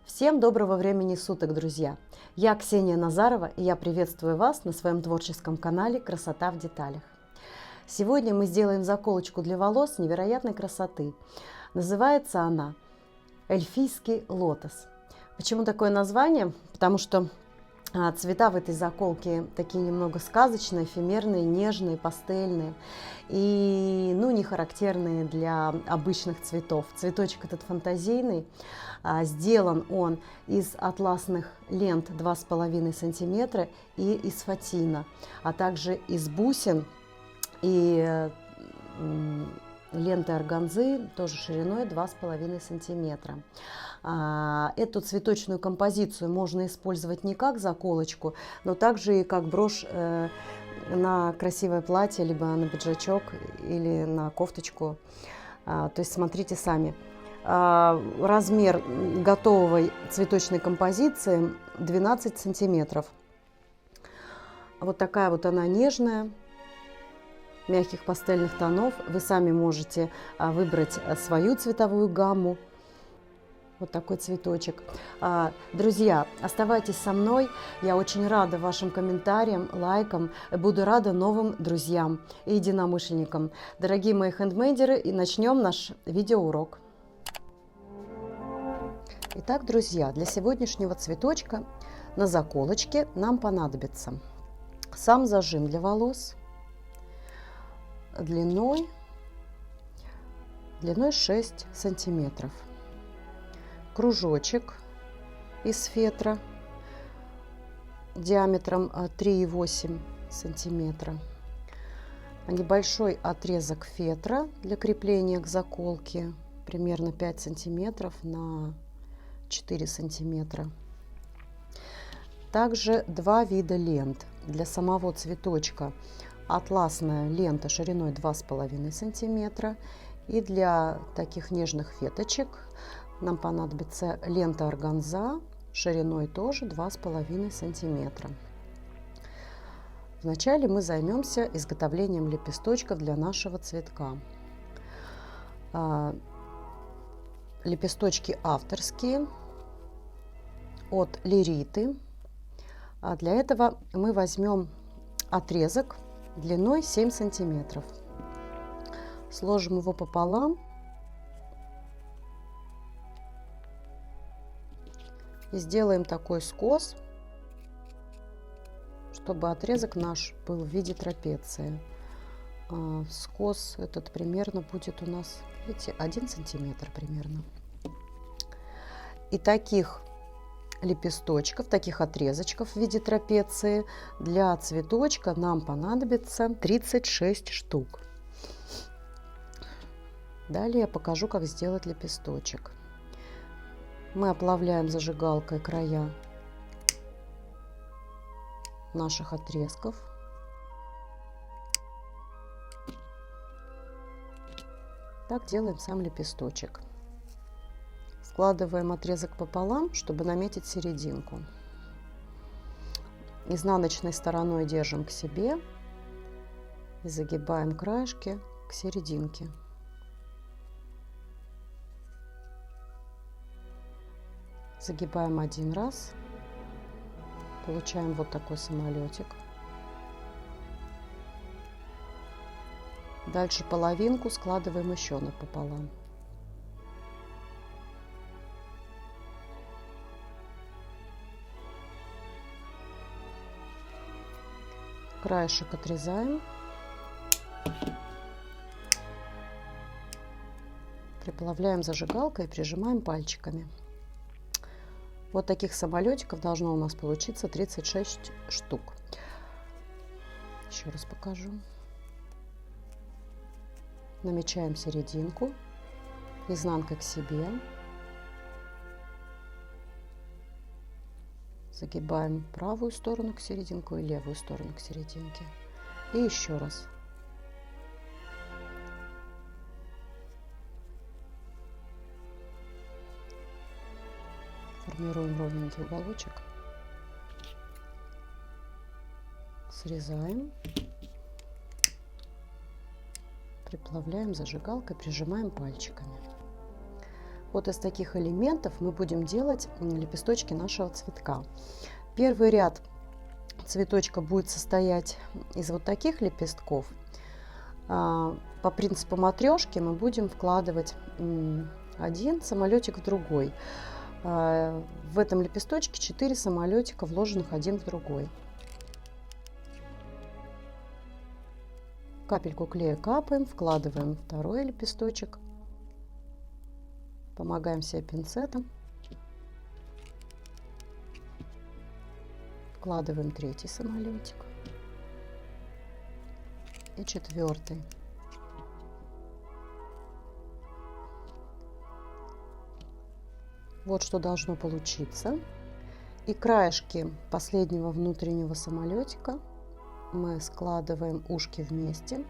Всем доброго времени суток, друзья! Я Ксения Назарова, и я приветствую вас на своем творческом канале «Красота в деталях». Сегодня мы сделаем заколочку для волос невероятной красоты. Называется она «Эльфийский лотос». Почему такое название? Потому что цвета в этой заколке такие немного сказочные, эфемерные, нежные, пастельные и не характерные для обычных цветов. Цветочек этот фантазийный, сделан он из атласных лент 2,5 сантиметра и из фатина, а также из бусин и ленты органзы, тоже шириной 2,5 сантиметра. Эту цветочную композицию можно использовать не как заколочку, но также и как брошь на красивое платье, либо на пиджачок или на кофточку. То есть смотрите сами. Размер готовой цветочной композиции 12 сантиметров. Вот такая вот она нежная, мягких пастельных тонов. Вы сами можете выбрать свою цветовую гамму. Вот такой цветочек. Друзья, оставайтесь со мной. Я очень рада вашим комментариям, лайкам. Буду рада новым друзьям и единомышленникам. Дорогие мои хендмейдеры, и начнем наш видеоурок. Итак, друзья, для сегодняшнего цветочка на заколочке нам понадобится сам зажим для волос длиной 6 сантиметров. Кружочек из фетра диаметром 3,8 сантиметра. Небольшой отрезок фетра для крепления к заколке, примерно 5 сантиметров на 4 сантиметра. Также два вида лент. Для самого цветочка атласная лента шириной 2,5 сантиметра. И для таких нежных веточек нам понадобится лента органза шириной тоже 2,5 сантиметра. Вначале мы займемся изготовлением лепесточков для нашего цветка. Лепесточки авторские от Лириты. Для этого мы возьмем отрезок длиной 7 сантиметров. Сложим его пополам и сделаем такой скос, чтобы отрезок наш был в виде трапеции. Скос этот примерно будет у нас, видите, 1 сантиметр примерно. И таких лепесточков, таких отрезочков в виде трапеции для цветочка нам понадобится 36 штук. Далее я покажу, как сделать лепесточек. Мы оплавляем зажигалкой края наших отрезков. Так делаем сам лепесточек. Складываем отрезок пополам, чтобы наметить серединку. Изнаночной стороной держим к себе и загибаем краешки к серединке. Загибаем один раз, получаем вот такой самолетик. Дальше половинку складываем еще напополам. Краешек отрезаем. Приплавляем зажигалкой и прижимаем пальчиками. Вот таких самолетиков должно у нас получиться 36 штук. Еще раз покажу. Намечаем серединку, изнанкой к себе. Загибаем правую сторону к серединку и левую сторону к серединке. И еще раз. Формируем ровненький уголочек. Срезаем. Приплавляем зажигалкой, прижимаем пальчиками. Вот из таких элементов мы будем делать лепесточки нашего цветка. Первый ряд цветочка будет состоять из вот таких лепестков. По принципу матрешки мы будем вкладывать один самолетик в другой. В этом лепесточке 4 самолетика, вложенных один в другой. Капельку клея капаем, вкладываем второй лепесточек, помогаем себе пинцетом, вкладываем третий самолетик и четвертый. Вот что должно получиться. И краешки последнего внутреннего самолетика мы складываем ушки вместе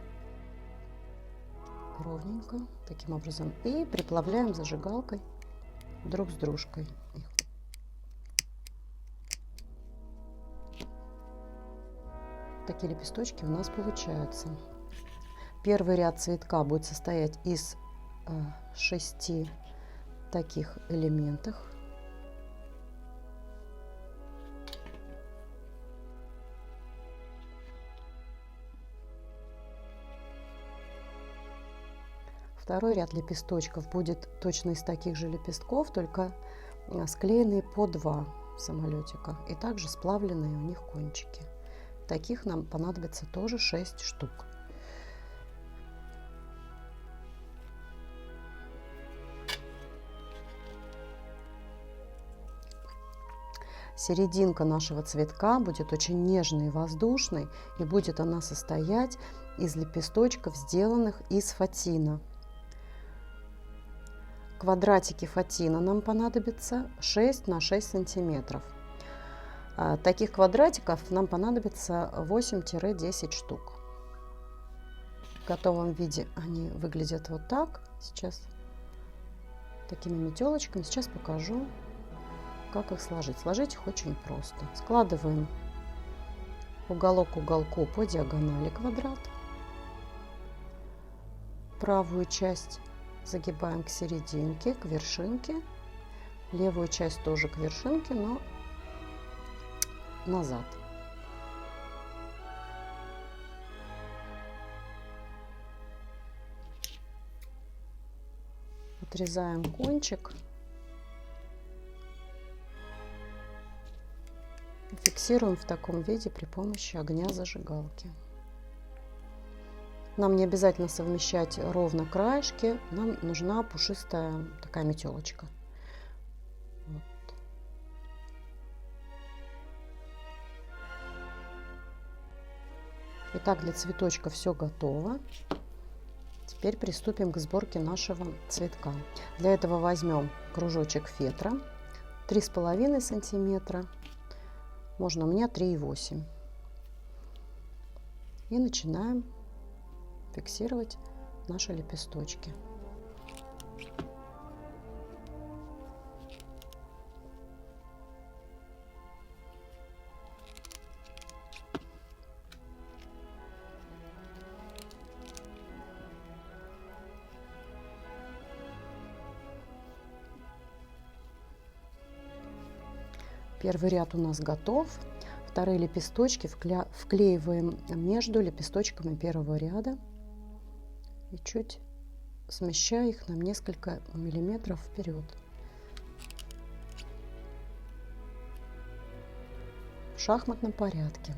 ровненько таким образом и приплавляем зажигалкой друг с дружкой. Такие лепесточки у нас получаются. Первый ряд цветка будет состоять из 6 таких элементов. Второй ряд лепесточков будет точно из таких же лепестков, только склеенные по 2 самолетика и также сплавленные у них кончики. Таких нам понадобится тоже 6 штук. Серединка нашего цветка будет очень нежной и воздушной, и будет она состоять из лепесточков, сделанных из фатина. Квадратики фатина нам понадобится 6 на 6 сантиметров. Таких квадратиков нам понадобится 8-10 штук. В готовом виде они выглядят вот так. Сейчас такими метелочками. Сейчас покажу, как их сложить. Сложить их очень просто. Складываем уголок к уголку по диагонали квадрат. Правую часть загибаем к серединке, к вершинке. Левую часть тоже к вершинке, но назад. Отрезаем кончик. Фиксируем в таком виде при помощи огня зажигалки. Нам не обязательно совмещать ровно краешки, нам нужна пушистая такая метелочка. Вот. Итак, для цветочка все готово. Теперь приступим к сборке нашего цветка. Для этого возьмем кружочек фетра 3,5 сантиметра. Можно у меня 3,8. И начинаем фиксировать наши лепесточки. Первый ряд у нас готов. Вторые лепесточки вклеиваем между лепесточками первого ряда и чуть смещая их на несколько миллиметров вперед. В шахматном порядке.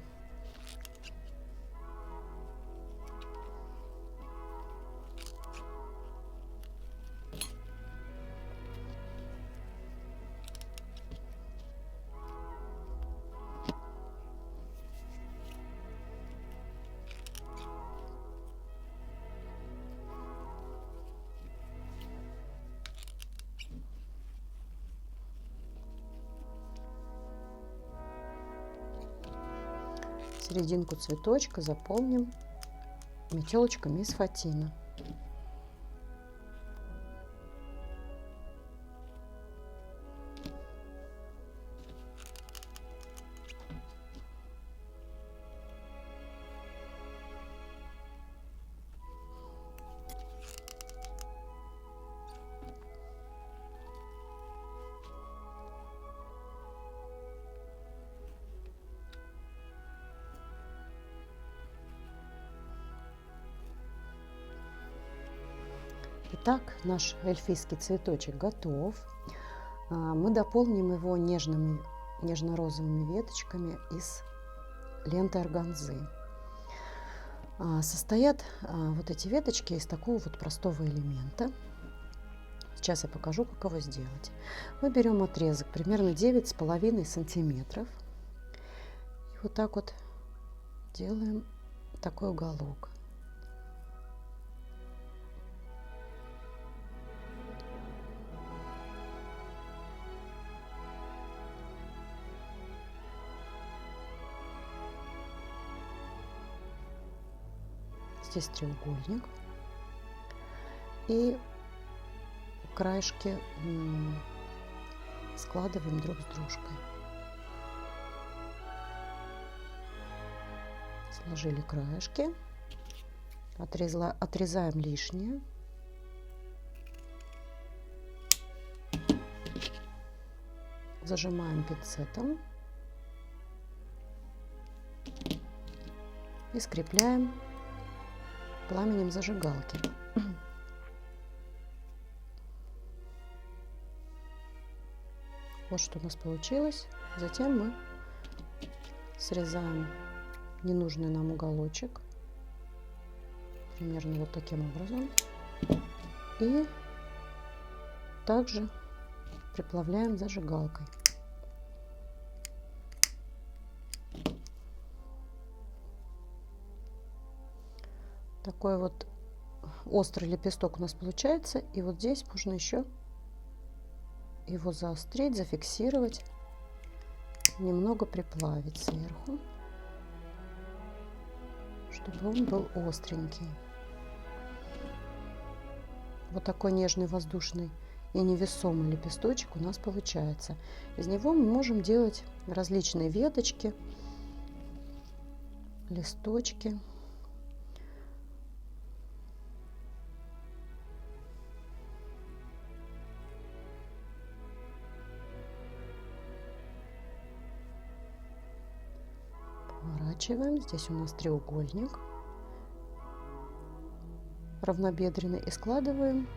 Серединку цветочка заполним метелочками из фатина. Итак, наш эльфийский цветочек готов. Мы дополним его нежно-розовыми веточками из ленты органзы. Состоят вот эти веточки из такого вот простого элемента. Сейчас я покажу, как его сделать. Мы берем отрезок примерно 9,5 сантиметров. И вот так вот делаем такой уголок. Здесь треугольник. И краешки складываем друг с дружкой. Сложили краешки. Отрезаем лишнее. Зажимаем пинцетом. И скрепляем пламенем зажигалки. Вот что у нас получилось. Затем мы срезаем ненужный нам уголочек. Примерно вот таким образом. И также приплавляем зажигалкой. Такой вот острый лепесток у нас получается. И вот здесь можно еще его заострить, зафиксировать, немного приплавить сверху, чтобы он был остренький. Вот такой нежный, воздушный и невесомый лепесточек у нас получается. Из него мы можем делать различные веточки, листочки. Поворачиваем. Здесь у нас треугольник равнобедренный. И складываем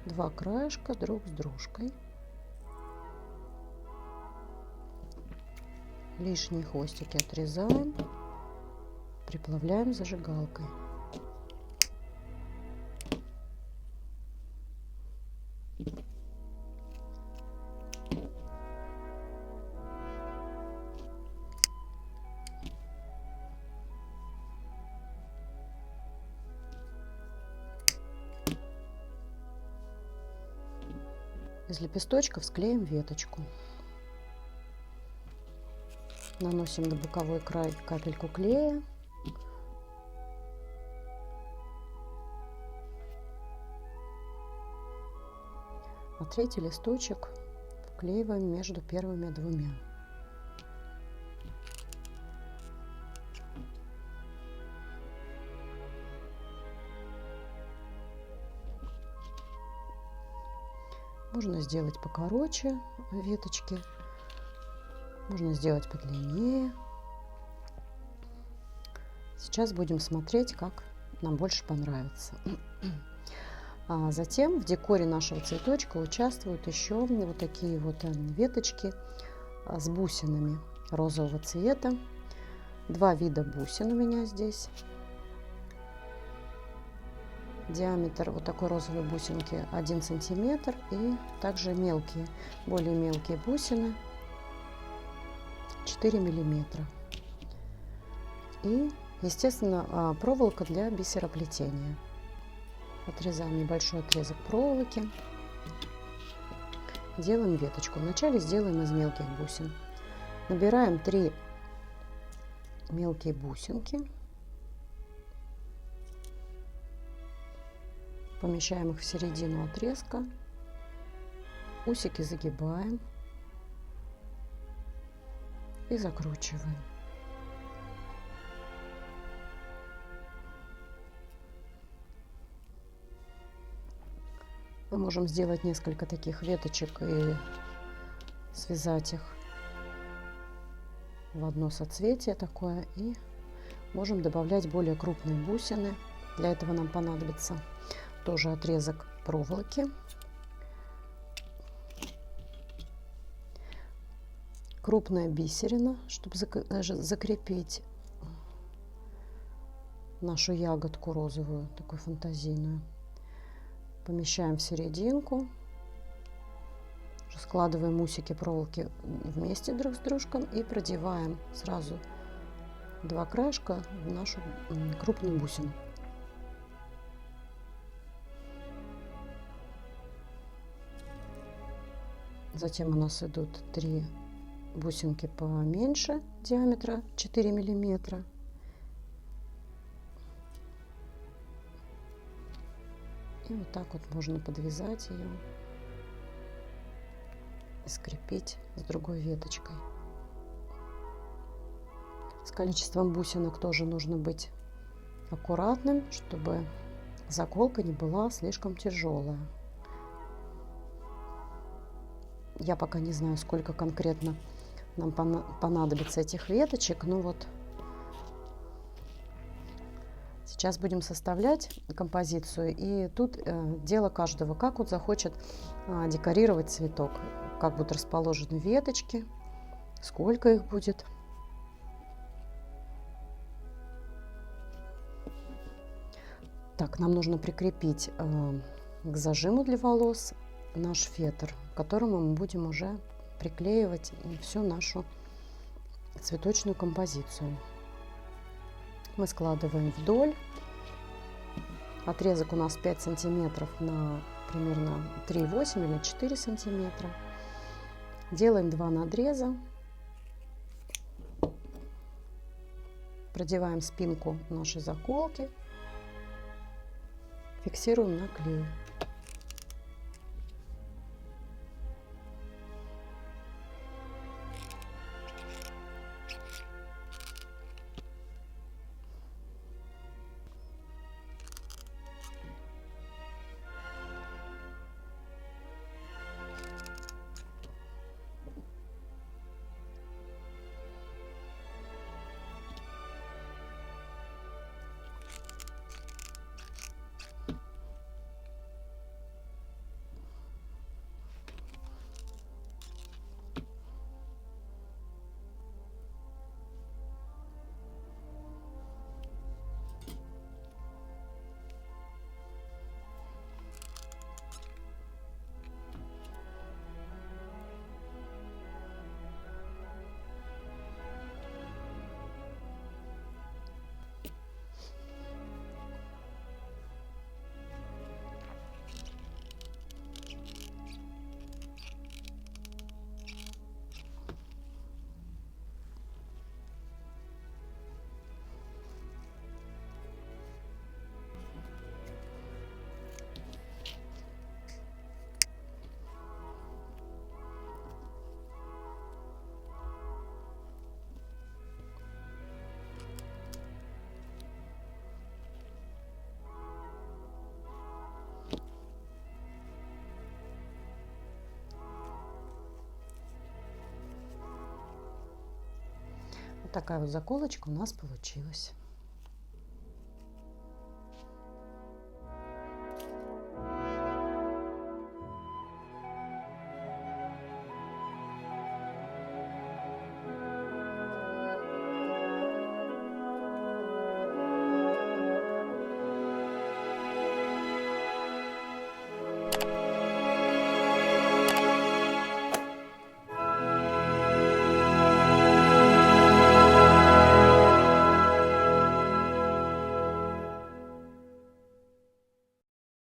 два краешка друг с дружкой. Лишние хвостики отрезаем. Приплавляем зажигалкой. Из лепесточков склеим веточку. Наносим на боковой край капельку клея. А третий листочек вклеиваем между первыми двумя. Можно сделать покороче веточки, можно сделать подлиннее. Сейчас будем смотреть, как нам больше понравится. А затем в декоре нашего цветочка участвуют еще вот такие вот веточки с бусинами розового цвета. Два вида бусин у меня здесь. Диаметр вот такой розовой бусинки 1 сантиметр. И также мелкие, более мелкие бусины 4 миллиметра. И, естественно, проволока для бисероплетения. Отрезаем небольшой отрезок проволоки. Делаем веточку. Вначале сделаем из мелких бусин. Набираем 3 мелкие бусинки. Помещаем их в середину отрезка. Усики загибаем и закручиваем. Мы можем сделать несколько таких веточек и связать их в одно соцветие такое. И можем добавлять более крупные бусины. Для этого нам понадобится тоже отрезок проволоки. Крупная бисерина, чтобы закрепить нашу ягодку розовую, такую фантазийную. Помещаем в серединку. Складываем усики проволоки вместе друг с дружком и продеваем сразу два краешка в нашу крупную бусину. Затем у нас идут 3 бусинки поменьше, диаметра 4 миллиметра. И вот так вот можно подвязать ее и скрепить с другой веточкой. С количеством бусинок тоже нужно быть аккуратным, чтобы заколка не была слишком тяжелая. Я пока не знаю, сколько конкретно нам понадобится этих веточек, но вот сейчас будем составлять композицию, и тут дело каждого, как он захочет декорировать цветок, как будут расположены веточки, сколько их будет. Так, нам нужно прикрепить к зажиму для волос наш фетр, к которому мы будем уже приклеивать всю нашу цветочную композицию. Мы складываем вдоль. Отрезок у нас 5 сантиметров на примерно 3,8 или 4 сантиметра. Делаем 2 надреза. Продеваем спинку нашей заколки. Фиксируем на клей. Такая вот заколочка у нас получилась.